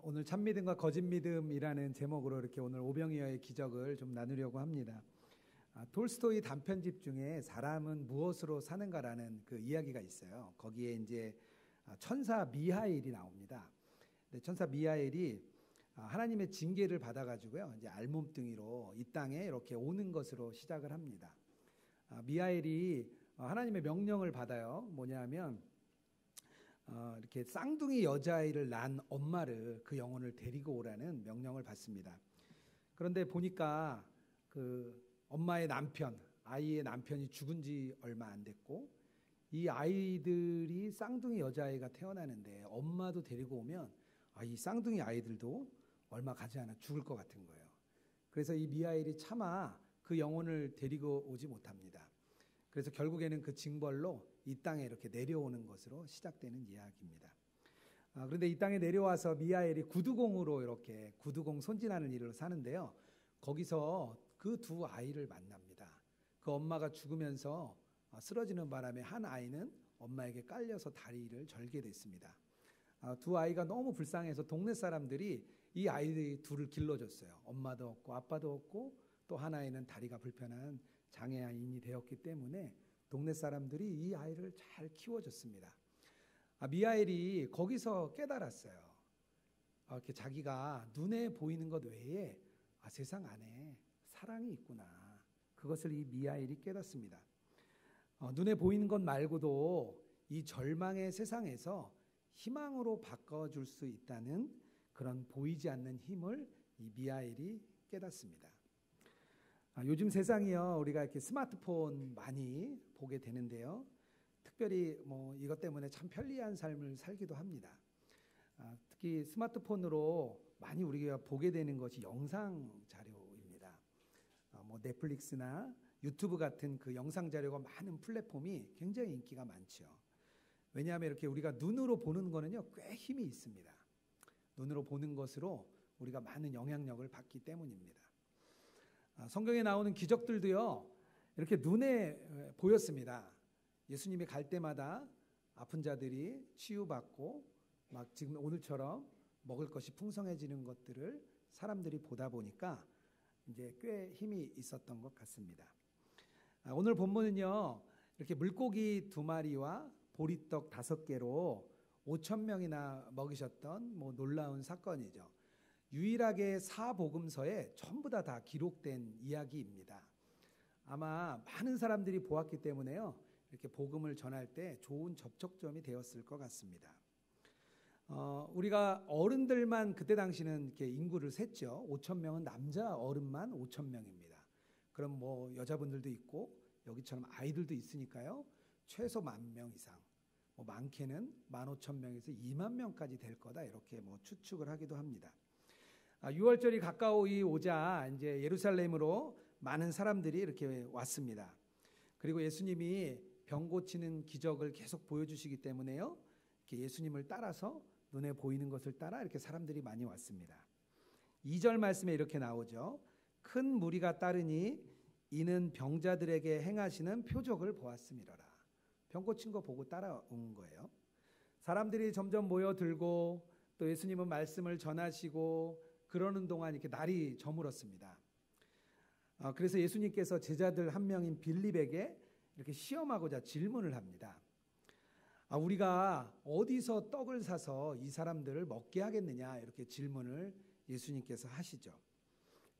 오늘 참믿음과 거짓믿음이라는 제목으로 이렇게 오늘 오병이어의 기적을 좀 나누려고 합니다. 톨스토이 단편집 중에 사람은 무엇으로 사는가라는 그 이야기가 있어요. 거기에 이제 천사 미하엘이 나옵니다. 천사 미하엘이 하나님의 징계를 받아가지고요, 이제 알몸뚱이로 이 땅에 이렇게 오는 것으로 시작을 합니다. 미하엘이 하나님의 명령을 받아요. 뭐냐면 이렇게 쌍둥이 여자아이를 낳은 엄마를 그 영혼을 데리고 오라는 명령을 받습니다. 그런데 보니까 그 엄마의 남편, 아이의 남편이 죽은 지 얼마 안 됐고 이 아이들이 쌍둥이 여자아이가 태어나는데 엄마도 데리고 오면 이 쌍둥이 아이들도 얼마 가지 않아 죽을 것 같은 거예요. 그래서 이 미하엘이 차마 그 영혼을 데리고 오지 못합니다. 그래서 결국에는 그 징벌로 이 땅에 이렇게 내려오는 것으로 시작되는 이야기입니다. 그런데 이 땅에 내려와서 미하엘이 구두공으로 이렇게 구두공 손질하는 일을 사는데요. 거기서 그 두 아이를 만납니다. 그 엄마가 죽으면서 쓰러지는 바람에 한 아이는 엄마에게 깔려서 다리를 절게 됐습니다. 두 아이가 너무 불쌍해서 동네 사람들이 이 아이들 둘을 길러줬어요. 엄마도 없고 아빠도 없고 또 하나에는 다리가 불편한 장애인이 되었기 때문에 동네 사람들이 이 아이를 잘 키워줬습니다. 미하엘이 거기서 깨달았어요. 이렇게 자기가 눈에 보이는 것 외에 세상 안에 사랑이 있구나. 그것을 이 미하엘이 깨닫습니다. 눈에 보이는 것 말고도 이 절망의 세상에서 희망으로 바꿔줄 수 있다는 그런 보이지 않는 힘을 이 미하엘이 깨닫습니다. 요즘 세상이요, 우리가 이렇게 스마트폰 많이 보게 되는데요. 특별히 이것 때문에 참 편리한 삶을 살기도 합니다. 특히 스마트폰으로 많이 우리가 보게 되는 것이 영상 자료입니다. 넷플릭스나 유튜브 같은 그 영상 자료가 많은 플랫폼이 굉장히 인기가 많죠. 왜냐하면 이렇게 우리가 눈으로 보는 거는요, 꽤 힘이 있습니다. 눈으로 보는 것으로 우리가 많은 영향력을 받기 때문입니다. 성경에 나오는 기적들도요, 이렇게 눈에 보였습니다. 예수님이 갈 때마다 아픈 자들이 치유받고 막 지금 오늘처럼 먹을 것이 풍성해지는 것들을 사람들이 보다 보니까 이제 꽤 힘이 있었던 것 같습니다. 오늘 본문은요, 이렇게 물고기 2마리와 보리떡 5개로 5,000명이나 먹이셨던 놀라운 사건이죠. 유일하게 사복음서에 전부 다 기록된 이야기입니다. 아마 많은 사람들이 보았기 때문에요, 이렇게 복음을 전할 때 좋은 접촉점이 되었을 것 같습니다. 우리가 어른들만 그때 당시는 이렇게 인구를 셌죠. 5,000명은 남자 어른만 5,000명입니다. 그럼 여자분들도 있고 여기처럼 아이들도 있으니까요, 최소 10,000명 이상, 많게는 15,000명에서 20,000명까지 될 거다, 이렇게 추측을 하기도 합니다. 6월절이 가까이 오자 이제 예루살렘으로 많은 사람들이 이렇게 왔습니다. 그리고 예수님이 병 고치는 기적을 계속 보여주시기 때문에요, 이렇게 예수님을 따라서 눈에 보이는 것을 따라 이렇게 사람들이 많이 왔습니다. 2절 말씀에 이렇게 나오죠. 큰 무리가 따르니 이는 병자들에게 행하시는 표적을 보았음이로라. 병 고친 거 보고 따라온 거예요. 사람들이 점점 모여들고 또 예수님은 말씀을 전하시고 그러는 동안 이렇게 날이 저물었습니다. 그래서 예수님께서 제자들 한 명인 빌립에게 이렇게 시험하고자 질문을 합니다. 우리가 어디서 떡을 사서 이 사람들을 먹게 하겠느냐, 이렇게 질문을 예수님께서 하시죠.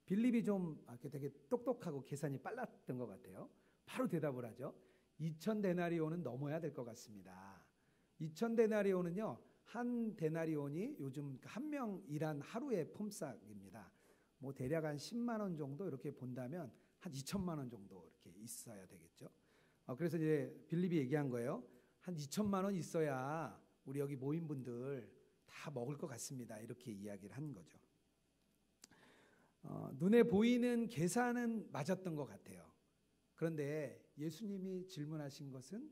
빌립이 좀 되게 똑똑하고 계산이 빨랐던 것 같아요. 바로 대답을 하죠. 2,000데나리온은 넘어야 될 것 같습니다. 2,000데나리온은요, 한 데나리온이 요즘 한 명 일한 하루의 품삯입니다. 대략 한 10만 원 정도 이렇게 본다면 한 2천만 원 정도 이렇게 있어야 되겠죠. 그래서 이제 빌립이 얘기한 거예요. 한 2천만 원 있어야 우리 여기 모인 분들 다 먹을 것 같습니다. 이렇게 이야기를 한 거죠. 눈에 보이는 계산은 맞았던 것 같아요. 그런데 예수님이 질문하신 것은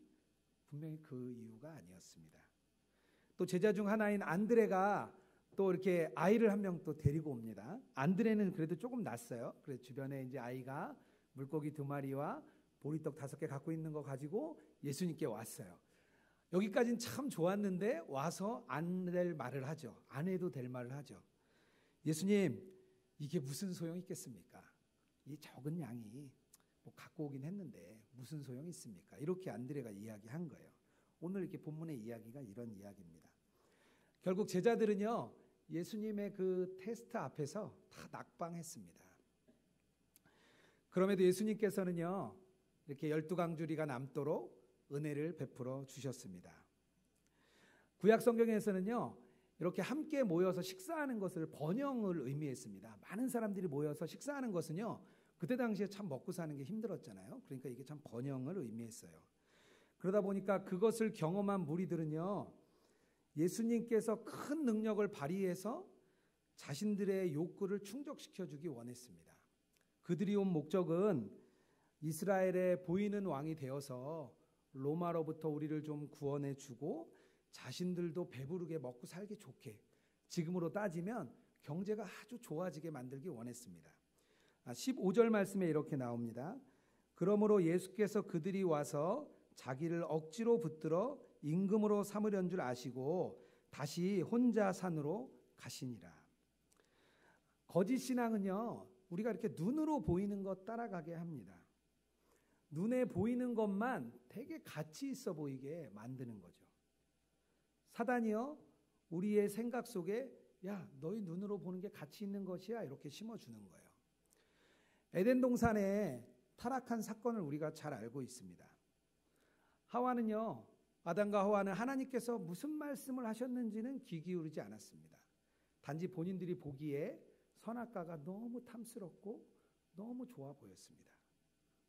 분명히 그 이유가 아니었습니다. 또 제자 중 하나인 안드레가 또 이렇게 아이를 한 명 또 데리고 옵니다. 안드레는 그래도 조금 낫어요. 그래서 주변에 이제 아이가 물고기 2마리와 보리떡 5개 갖고 있는 거 가지고 예수님께 왔어요. 여기까지는 참 좋았는데 와서 안 될 말을 하죠. 안 해도 될 말을 하죠. 예수님, 이게 무슨 소용이 있겠습니까? 이 적은 양이 뭐 갖고 오긴 했는데 무슨 소용이 있습니까? 이렇게 안드레가 이야기한 거예요. 오늘 이렇게 본문의 이야기가 이런 이야기입니다. 결국 제자들은요, 예수님의 그 테스트 앞에서 다 낙방했습니다. 그럼에도 예수님께서는요, 이렇게 12강주리가 남도록 은혜를 베풀어 주셨습니다. 구약 성경에서는요, 이렇게 함께 모여서 식사하는 것을 번영을 의미했습니다. 많은 사람들이 모여서 식사하는 것은요, 그때 당시에 참 먹고 사는 게 힘들었잖아요. 그러니까 이게 참 번영을 의미했어요. 그러다 보니까 그것을 경험한 무리들은요, 예수님께서 큰 능력을 발휘해서 자신들의 욕구를 충족시켜 주기 원했습니다. 그들이 온 목적은 이스라엘의 보이는 왕이 되어서 로마로부터 우리를 좀 구원해 주고 자신들도 배부르게 먹고 살기 좋게, 지금으로 따지면 경제가 아주 좋아지게 만들기 원했습니다. 15절 말씀에 이렇게 나옵니다. 그러므로 예수께서 그들이 와서 자기를 억지로 붙들어 임금으로 삼으려는 줄 아시고 다시 혼자 산으로 가시니라. 거짓 신앙은요, 우리가 이렇게 눈으로 보이는 것 따라가게 합니다. 눈에 보이는 것만 되게 가치 있어 보이게 만드는 거죠. 사단이요, 우리의 생각 속에 야, 너희 눈으로 보는 게 가치 있는 것이야, 이렇게 심어주는 거예요. 에덴 동산의 타락한 사건을 우리가 잘 알고 있습니다. 하와는요, 아담과 하와는 하나님께서 무슨 말씀을 하셨는지는 귀 기울이지 않았습니다. 단지 본인들이 보기에 선악과가 너무 탐스럽고 너무 좋아 보였습니다.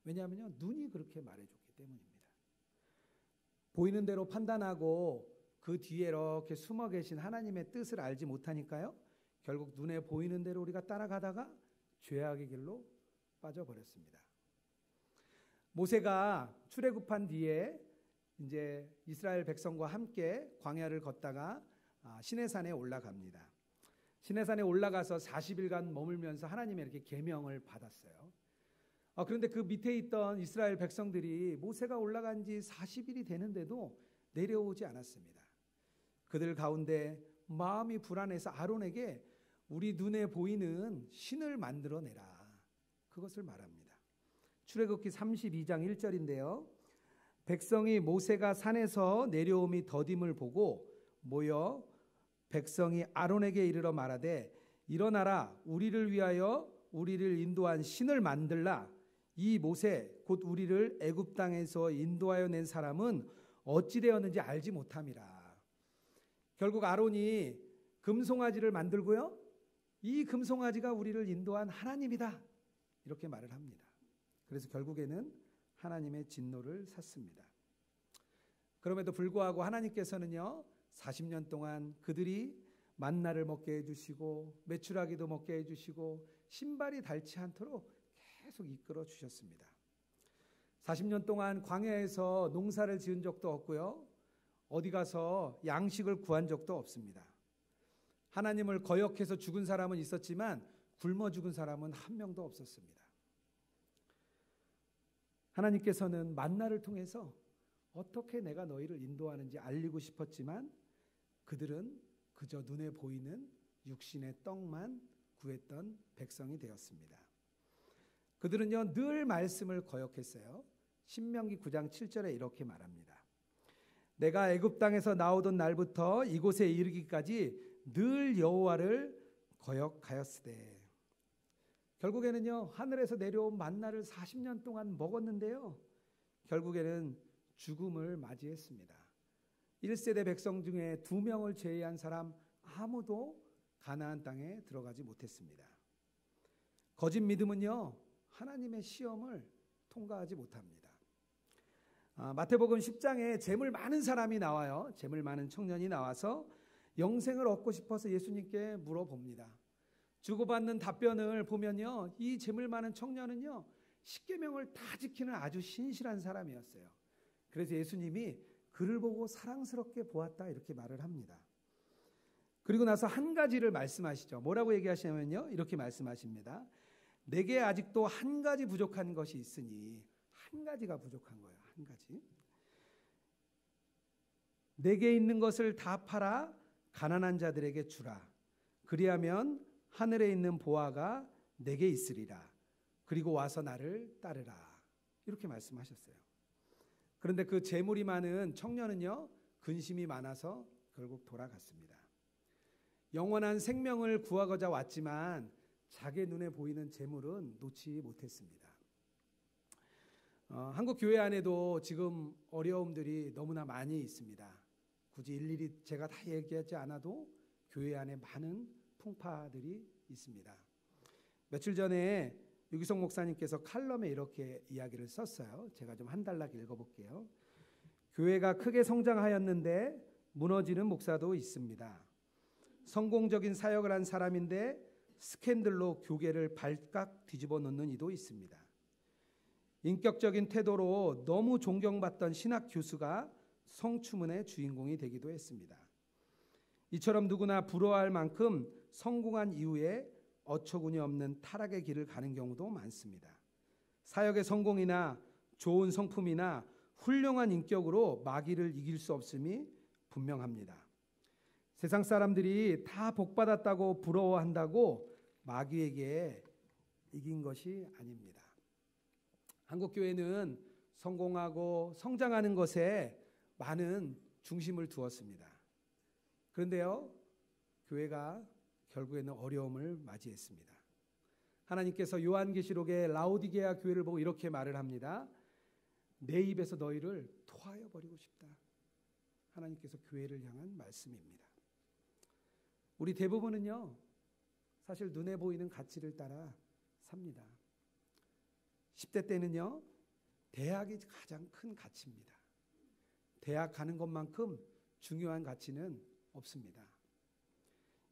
왜냐하면요, 눈이 그렇게 말해줬기 때문입니다. 보이는 대로 판단하고 그 뒤에 이렇게 숨어 계신 하나님의 뜻을 알지 못하니까요, 결국 눈에 보이는 대로 우리가 따라가다가 죄악의 길로 빠져버렸습니다. 모세가 출애굽한 뒤에 이제 이스라엘 백성과 함께 광야를 걷다가 시내산에 올라갑니다. 시내산에 올라가서 40일간 머물면서 하나님의 이렇게 계명을 받았어요. 그런데 그 밑에 있던 이스라엘 백성들이 모세가 올라간 지 40일이 되는데도 내려오지 않았습니다. 그들 가운데 마음이 불안해서 아론에게 우리 눈에 보이는 신을 만들어내라, 그것을 말합니다. 출애굽기 32장 1절인데요. 백성이 모세가 산에서 내려옴이 더딤을 보고 모여 백성이 아론에게 이르러 말하되 일어나라, 우리를 위하여 우리를 인도한 신을 만들라. 이 모세 곧 우리를 애굽 땅에서 인도하여 낸 사람은 어찌 되었는지 알지 못함이라. 결국 아론이 금송아지를 만들고요, 이 금송아지가 우리를 인도한 하나님이다, 이렇게 말을 합니다. 그래서 결국에는 하나님의 진노를 샀습니다. 그럼에도 불구하고 하나님께서는요, 40년 동안 그들이 만나를 먹게 해주시고 메추라기도 먹게 해주시고 신발이 닳지 않도록 계속 이끌어 주셨습니다. 40년 동안 광야에서 농사를 지은 적도 없고요, 어디 가서 양식을 구한 적도 없습니다. 하나님을 거역해서 죽은 사람은 있었지만 굶어 죽은 사람은 한 명도 없었습니다. 하나님께서는 만나를 통해서 어떻게 내가 너희를 인도하는지 알리고 싶었지만 그들은 그저 눈에 보이는 육신의 떡만 구했던 백성이 되었습니다. 그들은요, 늘 말씀을 거역했어요. 신명기 9장 7절에 이렇게 말합니다. 내가 애굽 땅에서 나오던 날부터 이곳에 이르기까지 늘 여호와를 거역하였으되. 결국에는요, 하늘에서 내려온 만나를 40년 동안 먹었는데요, 결국에는 죽음을 맞이했습니다. 1세대 백성 중에 2명을 제외한 사람 아무도 가나안 땅에 들어가지 못했습니다. 거짓 믿음은요, 하나님의 시험을 통과하지 못합니다. 마태복음 10장에 재물 많은 사람이 나와요. 재물 많은 청년이 나와서 영생을 얻고 싶어서 예수님께 물어봅니다. 주고받는 답변을 보면요, 이 재물 많은 청년은요, 십계명을 다 지키는 아주 신실한 사람이었어요. 그래서 예수님이 그를 보고 사랑스럽게 보았다, 이렇게 말을 합니다. 그리고 나서 한 가지를 말씀하시죠. 뭐라고 얘기하시냐면요, 이렇게 말씀하십니다. 내게 아직도 한 가지 부족한 것이 있으니. 한 가지가 부족한 거예요. 한 가지. 내게 있는 것을 다 팔아 가난한 자들에게 주라. 그리하면 하늘에 있는 보화가 내게 있으리라. 그리고 와서 나를 따르라. 이렇게 말씀하셨어요. 그런데 그 재물이 많은 청년은요, 근심이 많아서 결국 돌아갔습니다. 영원한 생명을 구하고자 왔지만 자기 눈에 보이는 재물은 놓지 못했습니다. 한국 교회 안에도 지금 어려움들이 너무나 많이 있습니다. 굳이 일일이 제가 다 얘기하지 않아도 교회 안에 많은 풍파들이 있습니다. 며칠 전에 유기성 목사님께서 칼럼에 이렇게 이야기를 썼어요. 제가 좀 한 단락 읽어볼게요. 교회가 크게 성장하였는데 무너지는 목사도 있습니다. 성공적인 사역을 한 사람인데 스캔들로 교계를 발칵 뒤집어 놓는 이도 있습니다. 인격적인 태도로 너무 존경받던 신학 교수가 성추문의 주인공이 되기도 했습니다. 이처럼 누구나 부러워할 만큼 성공한 이후에 어처구니 없는 타락의 길을 가는 경우도 많습니다. 사역의 성공이나 좋은 성품이나 훌륭한 인격으로 마귀를 이길 수 없음이 분명합니다. 세상 사람들이 다 복받았다고 부러워한다고 마귀에게 이긴 것이 아닙니다. 한국교회는 성공하고 성장하는 것에 많은 중심을 두었습니다. 그런데요, 교회가 결국에는 어려움을 맞이했습니다. 하나님께서 요한계시록의 라오디게아 교회를 보고 이렇게 말을 합니다. 내 입에서 너희를 토하여 버리고 싶다. 하나님께서 교회를 향한 말씀입니다. 우리 대부분은요, 사실 눈에 보이는 가치를 따라 삽니다. 10대 때는요, 대학이 가장 큰 가치입니다. 대학 가는 것만큼 중요한 가치는 없습니다.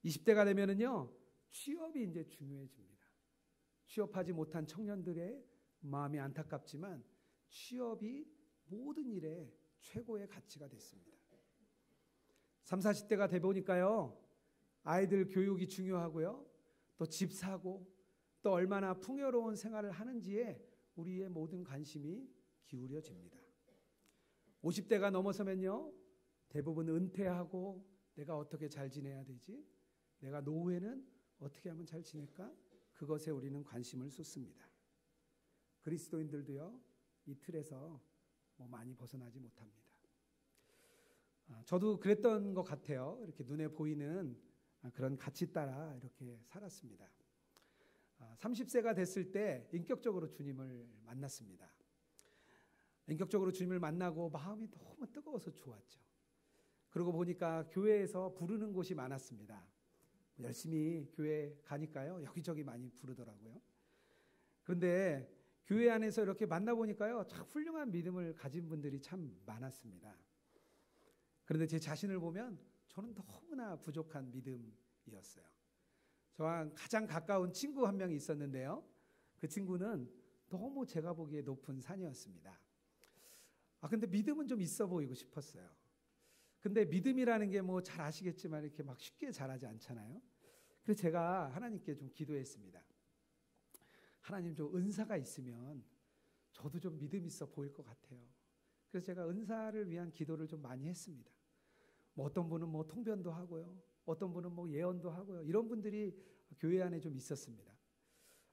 20대가 되면은요, 취업이 이제 중요해집니다. 취업하지 못한 청년들의 마음이 안타깝지만 취업이 모든 일에 최고의 가치가 됐습니다. 30, 40대가 돼 보니까요, 아이들 교육이 중요하고요, 또 집 사고, 또 얼마나 풍요로운 생활을 하는지에 우리의 모든 관심이 기울여집니다. 50대가 넘어서면요, 대부분 은퇴하고 내가 어떻게 잘 지내야 되지? 내가 노후에는 어떻게 하면 잘 지낼까? 그것에 우리는 관심을 쏟습니다. 그리스도인들도요, 이 틀에서 많이 벗어나지 못합니다. 저도 그랬던 것 같아요. 이렇게 눈에 보이는 그런 가치 따라 이렇게 살았습니다. 30세가 됐을 때 인격적으로 주님을 만났습니다. 인격적으로 주님을 만나고 마음이 너무 뜨거워서 좋았죠. 그러고 보니까 교회에서 부르는 곳이 많았습니다. 열심히 교회 가니까요, 여기저기 많이 부르더라고요. 그런데 교회 안에서 이렇게 만나보니까요, 참 훌륭한 믿음을 가진 분들이 참 많았습니다. 그런데 제 자신을 보면 저는 너무나 부족한 믿음이었어요. 저와 가장 가까운 친구 한 명이 있었는데요, 그 친구는 너무 제가 보기에 높은 산이었습니다. 근데 믿음은 좀 있어 보이고 싶었어요. 근데 믿음이라는 게 잘 아시겠지만 이렇게 막 쉽게 자라지 않잖아요. 그래서 제가 하나님께 좀 기도했습니다. 하나님, 좀 은사가 있으면 저도 좀 믿음 있어 보일 것 같아요. 그래서 제가 은사를 위한 기도를 좀 많이 했습니다. 어떤 분은 통변도 하고요, 어떤 분은 예언도 하고요, 이런 분들이 교회 안에 좀 있었습니다.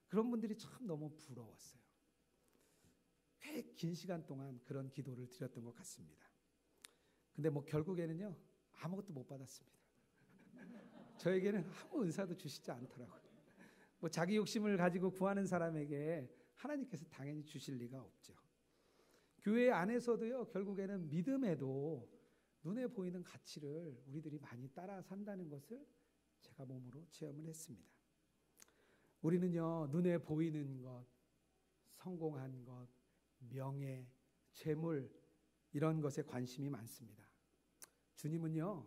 그런 분들이 참 너무 부러웠어요. 꽤 긴 시간 동안 그런 기도를 드렸던 것 같습니다. 근데 결국에는요, 아무것도 못 받았습니다. 저에게는 아무 은사도 주시지 않더라고요. 자기 욕심을 가지고 구하는 사람에게 하나님께서 당연히 주실 리가 없죠. 교회 안에서도요, 결국에는 믿음에도 눈에 보이는 가치를 우리들이 많이 따라 산다는 것을 제가 몸으로 체험을 했습니다. 우리는요, 눈에 보이는 것, 성공한 것, 명예, 재물, 이런 것에 관심이 많습니다. 주님은요,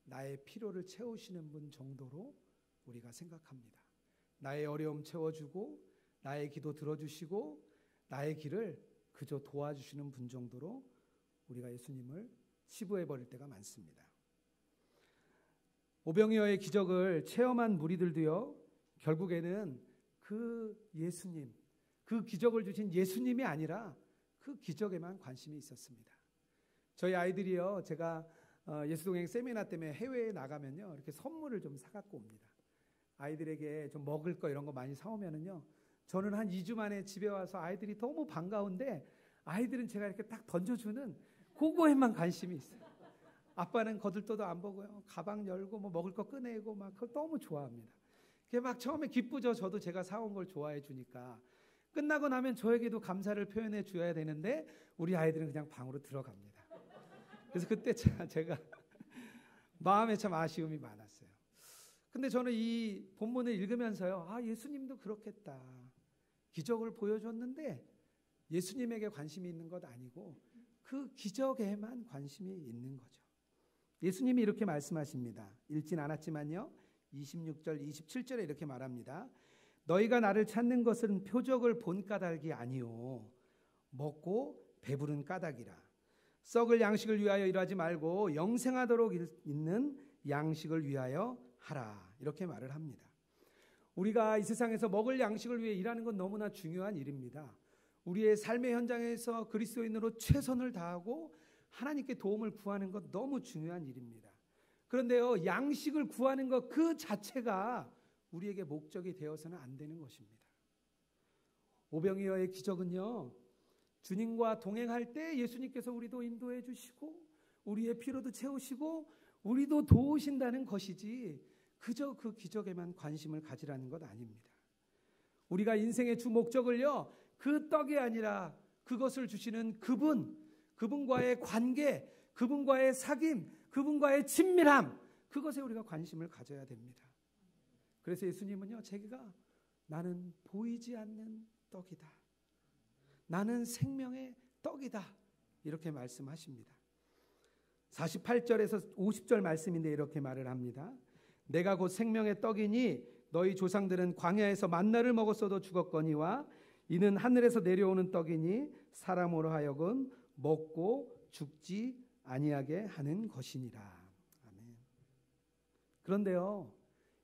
나의 필요를 채우시는 분 정도로 우리가 생각합니다. 나의 어려움 채워주고, 나의 기도 들어주시고, 나의 길을 그저 도와주시는 분 정도로 우리가 예수님을 치부해버릴 때가 많습니다. 오병이어의 기적을 체험한 무리들도요, 결국에는 그 예수님, 그 기적을 주신 예수님이 아니라 그 기적에만 관심이 있었습니다. 저희 아이들이요, 제가 예수동행 세미나 때문에 해외에 나가면요, 이렇게 선물을 좀 사갖고 옵니다. 아이들에게 좀 먹을 거 이런 거 많이 사오면은요, 저는 한 2주 만에 집에 와서 아이들이 너무 반가운데 아이들은 제가 이렇게 딱 던져주는 그거에만 관심이 있어요. 아빠는 거들떠도 안 보고요, 가방 열고 뭐 먹을 거 꺼내고 막 그걸 너무 좋아합니다. 그게 막 처음에 기쁘죠. 저도 제가 사온 걸 좋아해 주니까. 끝나고 나면 저에게도 감사를 표현해 줘야 되는데 우리 아이들은 그냥 방으로 들어갑니다. 그래서 그때 제가 마음에 참 아쉬움이 많았어요. 근데 저는 이 본문을 읽으면서요, 예수님도 그렇겠다. 기적을 보여줬는데 예수님에게 관심이 있는 것 아니고 그 기적에만 관심이 있는 거죠. 예수님이 이렇게 말씀하십니다. 읽진 않았지만요, 26절 27절에 이렇게 말합니다. 너희가 나를 찾는 것은 표적을 본 까닭이 아니요 먹고 배부른 까닭이라. 썩을 양식을 위하여 일하지 말고 영생하도록 있는 양식을 위하여 하라. 이렇게 말을 합니다. 우리가 이 세상에서 먹을 양식을 위해 일하는 건 너무나 중요한 일입니다. 우리의 삶의 현장에서 그리스도인으로 최선을 다하고 하나님께 도움을 구하는 것 너무 중요한 일입니다. 그런데요, 양식을 구하는 것 그 자체가 우리에게 목적이 되어서는 안 되는 것입니다. 오병이어의 기적은요, 주님과 동행할 때 예수님께서 우리도 인도해 주시고 우리의 피로도 채우시고 우리도 도우신다는 것이지 그저 그 기적에만 관심을 가지라는 것 아닙니다. 우리가 인생의 주 목적을요, 그 떡이 아니라 그것을 주시는 그분과의 관계, 그분과의 사귐, 그분과의 친밀함, 그것에 우리가 관심을 가져야 됩니다. 그래서 예수님은요, 제가 나는 보이지 않는 떡이다, 나는 생명의 떡이다, 이렇게 말씀하십니다. 48절에서 50절 말씀인데 이렇게 말을 합니다. 내가 곧 생명의 떡이니 너희 조상들은 광야에서 만나를 먹었어도 죽었거니와 이는 하늘에서 내려오는 떡이니 사람으로 하여금 먹고 죽지 아니하게 하는 것이니라. 아멘. 그런데요,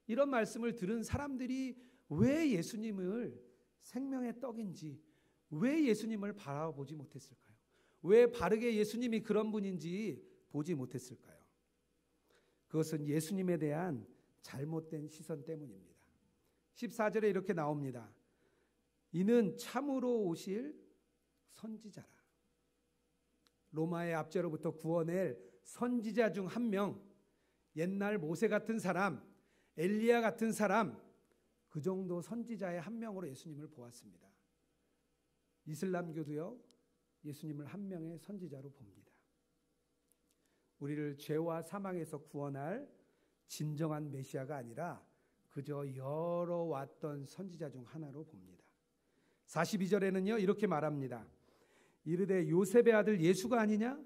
이런 말씀을 들은 사람들이 왜 예수님을 생명의 떡인지, 왜 예수님을 바라보지 못했을까요? 왜 바르게 예수님이 그런 분인지 보지 못했을까요? 그것은 예수님에 대한 잘못된 시선 때문입니다. 14절에 이렇게 나옵니다. 이는 참으로 오실 선지자라. 로마의 압제로부터 구원할 선지자 중 한 명, 옛날 모세 같은 사람, 엘리야 같은 사람, 그 정도 선지자의 한 명으로 예수님을 보았습니다. 이슬람교도요, 예수님을 한 명의 선지자로 봅니다. 우리를 죄와 사망에서 구원할 진정한 메시아가 아니라 그저 여러 왔던 선지자 중 하나로 봅니다. 42절에는요, 이렇게 말합니다. 이르되 요셉의 아들 예수가 아니냐?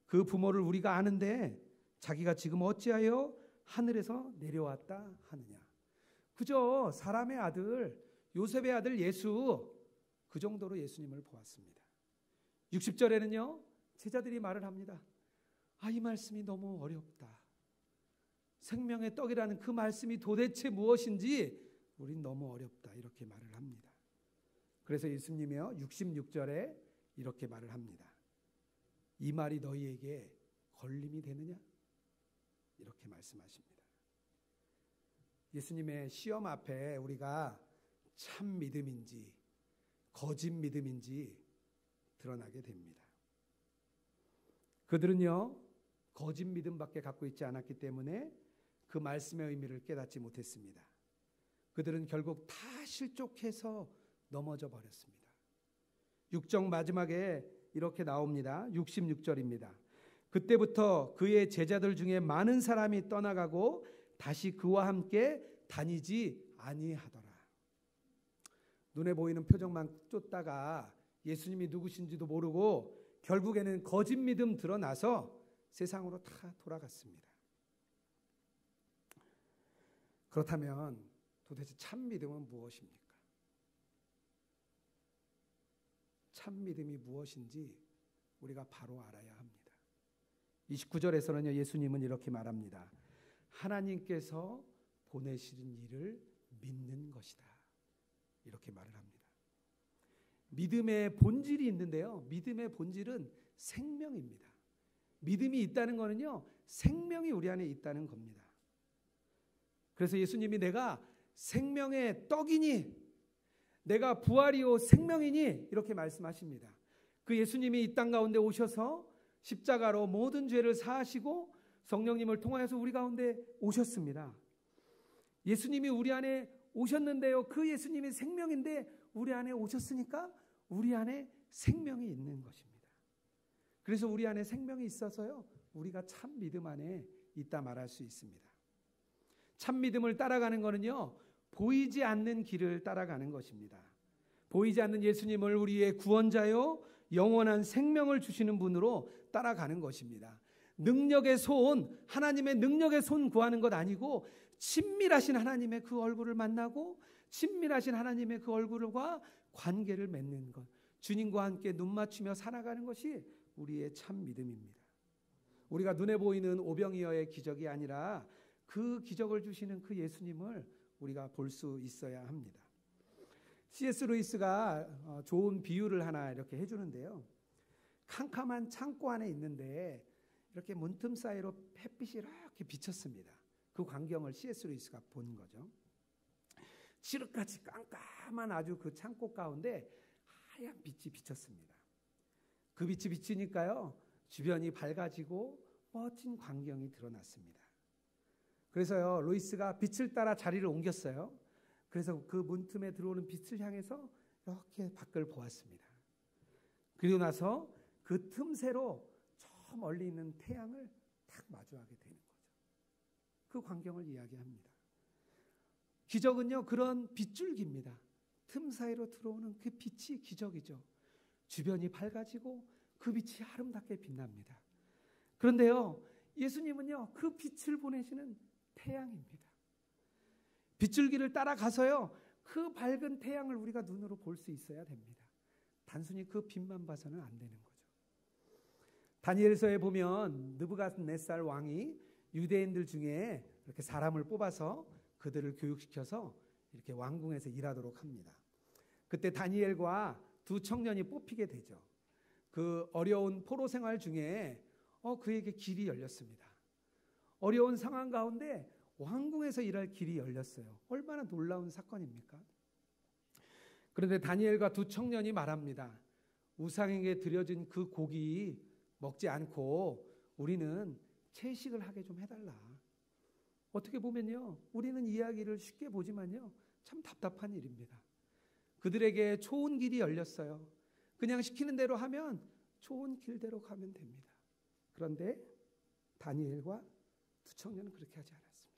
그 부모를 우리가 아는데 자기가 지금 어찌하여 하늘에서 내려왔다 하느냐? 그저 사람의 아들, 요셉의 아들 예수, 그 정도로 예수님을 보았습니다. 60절에는요, 제자들이 말을 합니다. 이 말씀이 너무 어렵다. 생명의 떡이라는 그 말씀이 도대체 무엇인지 우린 너무 어렵다, 이렇게 말을 합니다. 그래서 예수님이요, 66절에 이렇게 말을 합니다. 이 말이 너희에게 걸림이 되느냐? 이렇게 말씀하십니다. 예수님의 시험 앞에 우리가 참 믿음인지 거짓 믿음인지 드러나게 됩니다. 그들은요, 거짓 믿음밖에 갖고 있지 않았기 때문에 그 말씀의 의미를 깨닫지 못했습니다. 그들은 결국 다 실족해서 넘어져 버렸습니다. 6장 마지막에 이렇게 나옵니다. 66절입니다. 그때부터 그의 제자들 중에 많은 사람이 떠나가고 다시 그와 함께 다니지 아니하더라. 눈에 보이는 표정만 쫓다가 예수님이 누구신지도 모르고 결국에는 거짓 믿음 드러나서 세상으로 다 돌아갔습니다. 그렇다면 도대체 참 믿음은 무엇입니까? 참 믿음이 무엇인지 우리가 바로 알아야 합니다. 29절에서는요, 예수님은 이렇게 말합니다. 하나님께서 보내시는 일을 믿는 것이다, 이렇게 말을 합니다. 믿음의 본질이 있는데요, 믿음의 본질은 생명입니다. 믿음이 있다는 거는요, 생명이 우리 안에 있다는 겁니다. 그래서 예수님이 내가 생명의 떡이니, 내가 부활이요 생명이니 이렇게 말씀하십니다. 그 예수님이 이 땅 가운데 오셔서 십자가로 모든 죄를 사하시고 성령님을 통하여서 우리 가운데 오셨습니다. 예수님이 우리 안에 오셨는데요, 그 예수님이 생명인데 우리 안에 오셨으니까 우리 안에 생명이 있는 것입니다. 그래서 우리 안에 생명이 있어서요, 우리가 참 믿음 안에 있다 말할 수 있습니다. 참 믿음을 따라가는 것은요, 보이지 않는 길을 따라가는 것입니다. 보이지 않는 예수님을 우리의 구원자요 영원한 생명을 주시는 분으로 따라가는 것입니다. 능력의 손, 하나님의 능력의 손 구하는 것 아니고 친밀하신 하나님의 그 얼굴을 만나고 친밀하신 하나님의 그 얼굴과 관계를 맺는 것, 주님과 함께 눈 맞추며 살아가는 것이 우리의 참 믿음입니다. 우리가 눈에 보이는 오병이어의 기적이 아니라 그 기적을 주시는 그 예수님을 우리가 볼 수 있어야 합니다. C.S. 루이스가 좋은 비유를 하나 이렇게 해주는데요. 캄캄한 창고 안에 있는데 이렇게 문틈 사이로 햇빛이 이렇게 비쳤습니다. 그 광경을 C.S. 루이스가 본 거죠. 칠흑같이 깜깜한 아주 그 창고 가운데 하얀 빛이 비쳤습니다. 그 빛이 비치니까요, 주변이 밝아지고 멋진 광경이 드러났습니다. 그래서요, 루이스가 빛을 따라 자리를 옮겼어요. 그래서 그 문틈에 들어오는 빛을 향해서 이렇게 밖을 보았습니다. 그리고 나서 그 틈새로 저 멀리 있는 태양을 딱 마주하게 되는 거죠. 그 광경을 이야기합니다. 기적은요, 그런 빗줄기입니다. 틈 사이로 들어오는 그 빛이 기적이죠. 주변이 밝아지고 그 빛이 아름답게 빛납니다. 그런데요, 예수님은요, 그 빛을 보내시는 태양입니다. 빗줄기를 따라가서요, 그 밝은 태양을 우리가 눈으로 볼 수 있어야 됩니다. 단순히 그 빛만 봐서는 안 되는 거죠. 다니엘서에 보면 느부갓네살 왕이 유대인들 중에 이렇게 사람을 뽑아서 그들을 교육시켜서 이렇게 왕궁에서 일하도록 합니다. 그때 다니엘과 두 청년이 뽑히게 되죠. 그 어려운 포로 생활 중에 그에게 길이 열렸습니다. 어려운 상황 가운데 왕궁에서 일할 길이 열렸어요. 얼마나 놀라운 사건입니까? 그런데 다니엘과 두 청년이 말합니다. 우상에게 드려진 그 고기 먹지 않고 우리는 채식을 하게 좀 해달라. 어떻게 보면요, 우리는 이야기를 쉽게 보지만요, 참 답답한 일입니다. 그들에게 좋은 길이 열렸어요. 그냥 시키는 대로 하면 좋은 길대로 가면 됩니다. 그런데 다니엘과 두 청년은 그렇게 하지 않았습니다.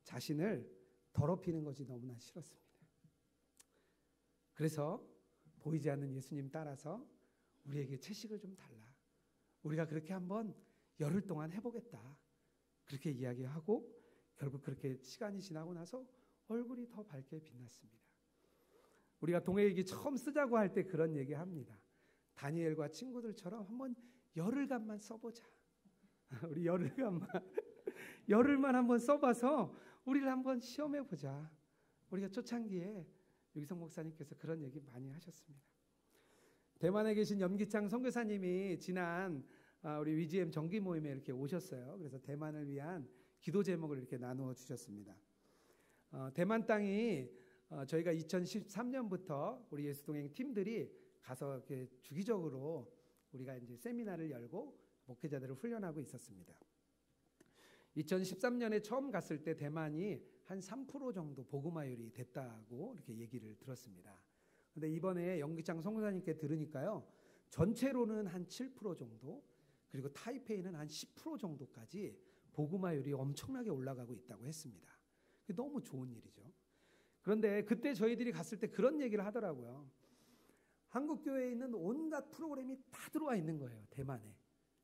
자신을 더럽히는 것이 너무나 싫었습니다. 그래서 보이지 않는 예수님 따라서 우리에게 채식을 좀 달라. 우리가 그렇게 한번 열흘 동안 해보겠다. 그렇게 이야기하고 결국 그렇게 시간이 지나고 나서 얼굴이 더 밝게 빛났습니다. 우리가 동해일기 처음 쓰자고 할 때 그런 얘기합니다. 다니엘과 친구들처럼 한번 열흘간만 써보자. 우리 열흘만 한번 써봐서 우리를 한번 시험해보자. 우리가 초창기에 유기성 목사님께서 그런 얘기 많이 하셨습니다. 대만에 계신 염기창 선교사님이 지난 우리 위지엠 정기 모임에 이렇게 오셨어요. 그래서 대만을 위한 기도 제목을 이렇게 나누어 주셨습니다. 대만 땅이 저희가 2013년부터 우리 예수동행 팀들이 가서 이렇게 주기적으로 우리가 이제 세미나를 열고 목회자들을 훈련하고 있었습니다. 2013년에 처음 갔을 때 대만이 한 3% 정도 복음화율이 됐다고 이렇게 얘기를 들었습니다. 근데 이번에 영기창 선교사님께 들으니까요, 전체로는 한 7% 정도, 그리고 타이페이는 한 10% 정도까지 복음화율이 엄청나게 올라가고 있다고 했습니다. 너무 좋은 일이죠. 그런데 그때 저희들이 갔을 때 그런 얘기를 하더라고요. 한국 교회에 있는 온갖 프로그램이 다 들어와 있는 거예요, 대만에.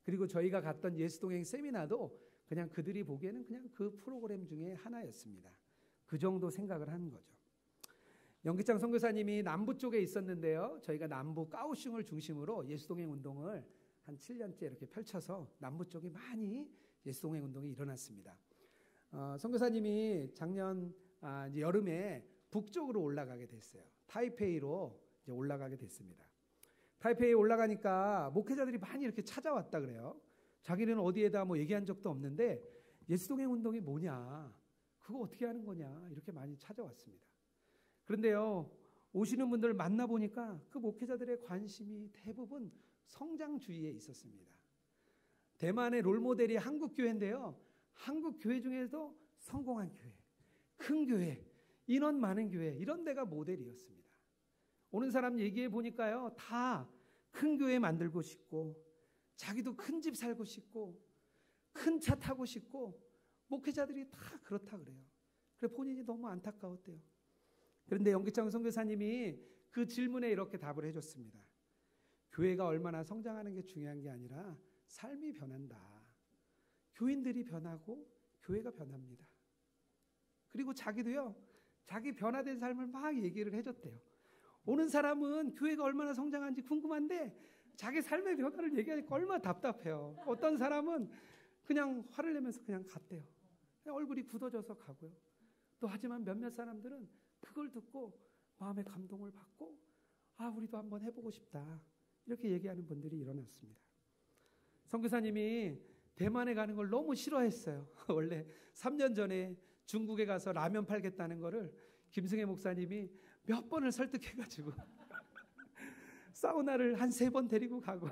그리고 저희가 갔던 예수동행 세미나도 그냥 그들이 보기에는 그냥 그 프로그램 중에 하나였습니다. 그 정도 생각을 하는 거죠. 영기창 선교사님이 남부 쪽에 있었는데요, 저희가 남부 까오슝을 중심으로 예수동행 운동을 한 7년째 이렇게 펼쳐서 남부 쪽에 많이 예수동행 운동이 일어났습니다. 선교사님이 작년 이제 여름에 북쪽으로 올라가게 됐어요. 타이페이로 이제 올라가게 됐습니다. 타이페이에 올라가니까 목회자들이 많이 이렇게 찾아왔다 그래요. 자기는 어디에다 뭐 얘기한 적도 없는데 예수동행 운동이 뭐냐, 그거 어떻게 하는 거냐, 이렇게 많이 찾아왔습니다. 그런데요, 오시는 분들을 만나보니까 그 목회자들의 관심이 대부분 성장주의에 있었습니다. 대만의 롤모델이 한국교회인데요, 한국교회 중에도 성공한 교회, 큰 교회, 인원 많은 교회, 이런 데가 모델이었습니다. 오는 사람 얘기해 보니까요, 다 큰 교회 만들고 싶고, 자기도 큰 집 살고 싶고, 큰 차 타고 싶고, 목회자들이 다 그렇다 그래요. 그래 본인이 너무 안타까웠대요. 그런데 연기창 선교사님이 그 질문에 이렇게 답을 해줬습니다. 교회가 얼마나 성장하는 게 중요한 게 아니라 삶이 변한다. 교인들이 변하고 교회가 변합니다. 그리고 자기도요, 자기 변화된 삶을 막 얘기를 해줬대요. 오는 사람은 교회가 얼마나 성장한지 궁금한데 자기 삶의 변화를 얘기하니까 얼마나 답답해요. 어떤 사람은 그냥 화를 내면서 그냥 갔대요. 그냥 얼굴이 굳어져서 가고요. 또 하지만 몇몇 사람들은 그걸 듣고 마음의 감동을 받고, 아, 우리도 한번 해보고 싶다, 이렇게 얘기하는 분들이 일어났습니다. 선교사님이 대만에 가는 걸 너무 싫어했어요. 원래 3년 전에 중국에 가서 라면 팔겠다는 거를 김승혜 목사님이 몇 번을 설득해가지고 사우나를 한 3번 데리고 가고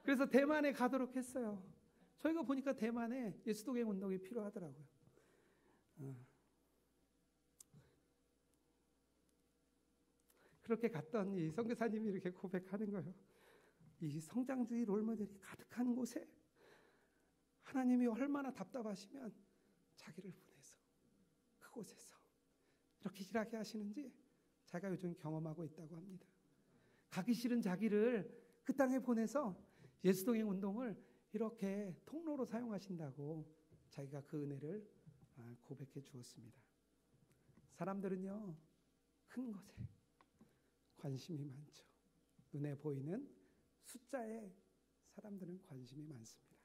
그래서 대만에 가도록 했어요. 저희가 보니까 대만에 예수동행 운동이 필요하더라고요. 그렇게 갔던 이 선교사님이 이렇게 고백하는 거예요. 이 성장주의 롤모델이 가득한 곳에 하나님이 얼마나 답답하시면 자기를 보내서 그곳에서 이렇게 일하게 하시는지 자기가 요즘 경험하고 있다고 합니다. 가기 싫은 자기를 그 땅에 보내서 예수동행 운동을 이렇게 통로로 사용하신다고 자기가 그 은혜를 고백해 주었습니다. 사람들은요, 큰 것에 관심이 많죠. 눈에 보이는 숫자에 사람들은 관심이 많습니다.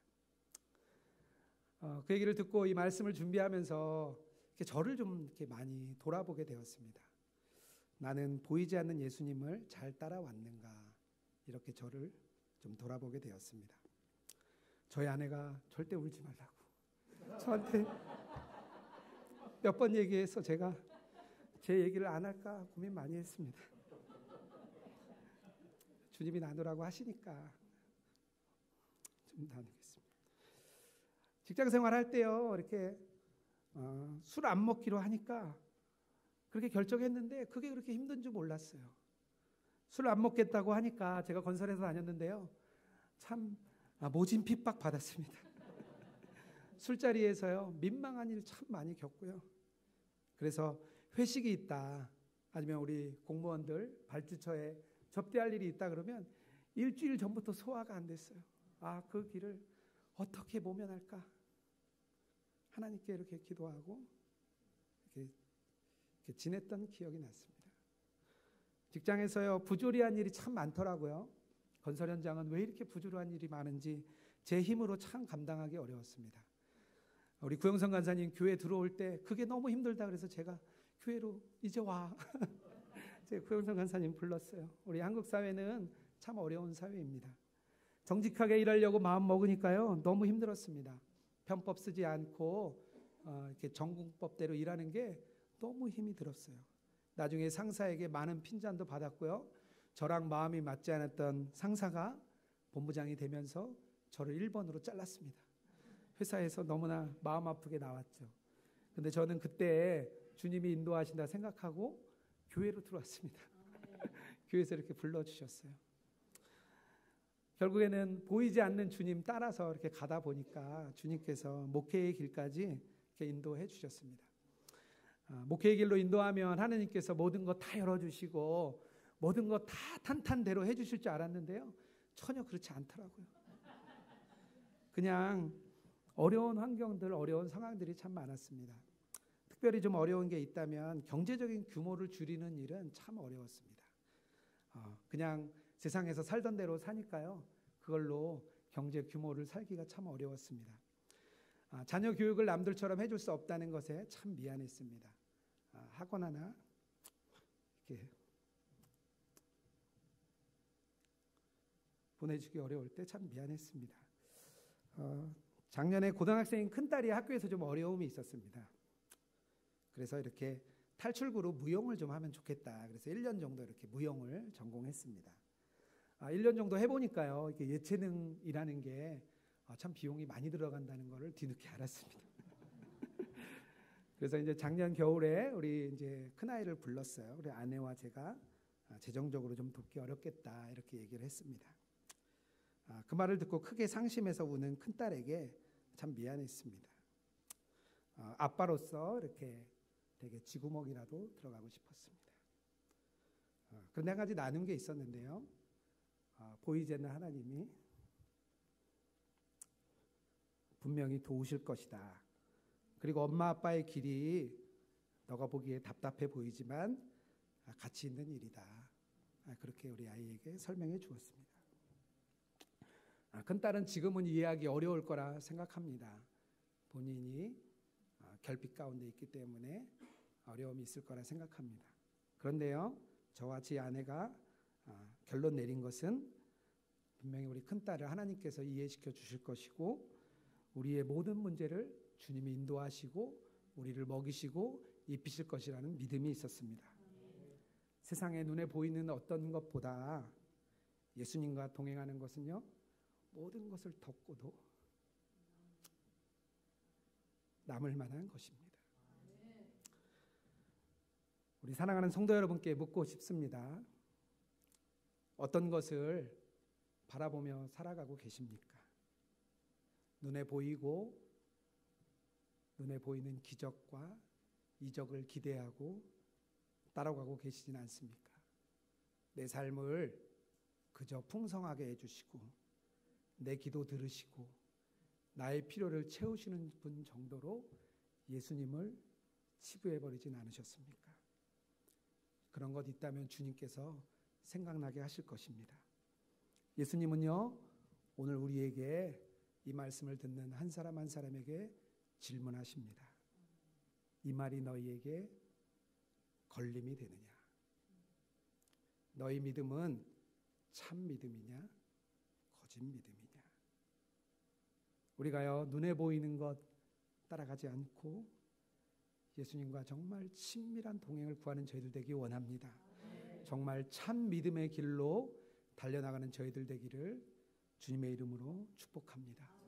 그 얘기를 듣고 이 말씀을 준비하면서 저를 좀 이렇게 많이 돌아보게 되었습니다. 나는 보이지 않는 예수님을 잘 따라왔는가, 이렇게 저를 좀 돌아보게 되었습니다. 저희 아내가 절대 울지 말라고 저한테 몇 번 얘기해서 제가 제 얘기를 안 할까 고민 많이 했습니다. 주님이 나누라고 하시니까 좀 나누겠습니다. 직장 생활할 때요, 이렇게 술 안 먹기로 하니까 그렇게 결정했는데 그게 그렇게 힘든 줄 몰랐어요. 술 안 먹겠다고 하니까 제가 건설회사 다녔는데요, 참 모진 핍박 받았습니다. 술자리에서요, 민망한 일 참 많이 겪고요. 그래서 회식이 있다, 아니면 우리 공무원들 발주처에 접대할 일이 있다 그러면 일주일 전부터 소화가 안 됐어요. 그 길을 어떻게 모면할까, 하나님께 이렇게 기도하고 이렇게 지냈던 기억이 났습니다. 직장에서요, 부조리한 일이 참 많더라고요. 건설 현장은 왜 이렇게 부조리한 일이 많은지 제 힘으로 참 감당하기 어려웠습니다. 우리 구영선 간사님 교회 들어올 때 그게 너무 힘들다 그래서 제가 교회로 이제 와 제가 구영선 간사님 불렀어요. 우리 한국 사회는 참 어려운 사회입니다. 정직하게 일하려고 마음 먹으니까요, 너무 힘들었습니다. 편법 쓰지 않고 이렇게 전공법대로 일하는 게 너무 힘이 들었어요. 나중에 상사에게 많은 핀잔도 받았고요. 저랑 마음이 맞지 않았던 상사가 본부장이 되면서 저를 1번으로 잘랐습니다. 회사에서 너무나 마음 아프게 나왔죠. 근데 저는 그때 주님이 인도하신다 생각하고 교회로 들어왔습니다. 교회에서 이렇게 불러주셨어요. 결국에는 보이지 않는 주님 따라서 이렇게 가다 보니까 주님께서 목회의 길까지 이렇게 인도해 주셨습니다. 목회의 길로 인도하면 하나님께서 모든 것 다 열어주시고 모든 것 다 탄탄대로 해주실 줄 알았는데요, 전혀 그렇지 않더라고요. 그냥 어려운 환경들, 어려운 상황들이 참 많았습니다. 특별히 좀 어려운 게 있다면 경제적인 규모를 줄이는 일은 참 어려웠습니다. 그냥 세상에서 살던 대로 사니까요, 그걸로 경제 규모를 살기가 참 어려웠습니다. 자녀 교육을 남들처럼 해줄 수 없다는 것에 참 미안했습니다. 학원 하나 이렇게 보내주기 어려울 때 참 미안했습니다. 작년에 고등학생인 큰딸이 학교에서 좀 어려움이 있었습니다. 그래서 이렇게 탈출구로 무용을 좀 하면 좋겠다. 그래서 1년 정도 이렇게 무용을 전공했습니다. 1년 정도 해보니까요, 이게 예체능이라는 게 참 비용이 많이 들어간다는 것을 뒤늦게 알았습니다. 그래서 이제 작년 겨울에 우리 이제 큰아이를 불렀어요. 우리 아내와 제가 재정적으로 좀 돕기 어렵겠다 이렇게 얘기를 했습니다. 그 말을 듣고 크게 상심해서 우는 큰딸에게 참 미안했습니다. 아빠로서 이렇게 되게 쥐구멍이라도 들어가고 싶었습니다. 그런데 한 가지 나눈 게 있었는데요. 보이지 않는 하나님이 분명히 도우실 것이다. 그리고 엄마 아빠의 길이 너가 보기에 답답해 보이지만 가치 있는 일이다. 그렇게 우리 아이에게 설명해 주었습니다. 큰딸은 지금은 이해하기 어려울 거라 생각합니다. 본인이 결핍 가운데 있기 때문에 어려움이 있을 거라 생각합니다. 그런데요, 저와 제 아내가 결론 내린 것은 분명히 우리 큰딸을 하나님께서 이해시켜 주실 것이고 우리의 모든 문제를 주님이 인도하시고 우리를 먹이시고 입히실 것이라는 믿음이 있었습니다. 세상에 눈에 보이는 어떤 것보다 예수님과 동행하는 것은요, 모든 것을 덮고도 남을 만한 것입니다. 우리 사랑하는 성도 여러분께 묻고 싶습니다. 어떤 것을 바라보며 살아가고 계십니까? 눈에 보이고 눈에 보이는 기적과 이적을 기대하고 따라가고 계시진 않습니까? 내 삶을 그저 풍성하게 해주시고 내 기도 들으시고 나의 필요를 채우시는 분 정도로 예수님을 치부해버리진 않으셨습니까? 그런 것 있다면 주님께서 생각나게 하실 것입니다. 예수님은요, 오늘 우리에게 이 말씀을 듣는 한 사람 한 사람에게 질문하십니다. 이 말이 너희에게 걸림이 되느냐? 너희 믿음은 참 믿음이냐? 거짓 믿음이냐? 우리가요, 눈에 보이는 것 따라가지 않고 예수님과 정말 친밀한 동행을 구하는 저희들 되기 원합니다. 정말 참 믿음의 길로 달려나가는 저희들 되기를 주님의 이름으로 축복합니다.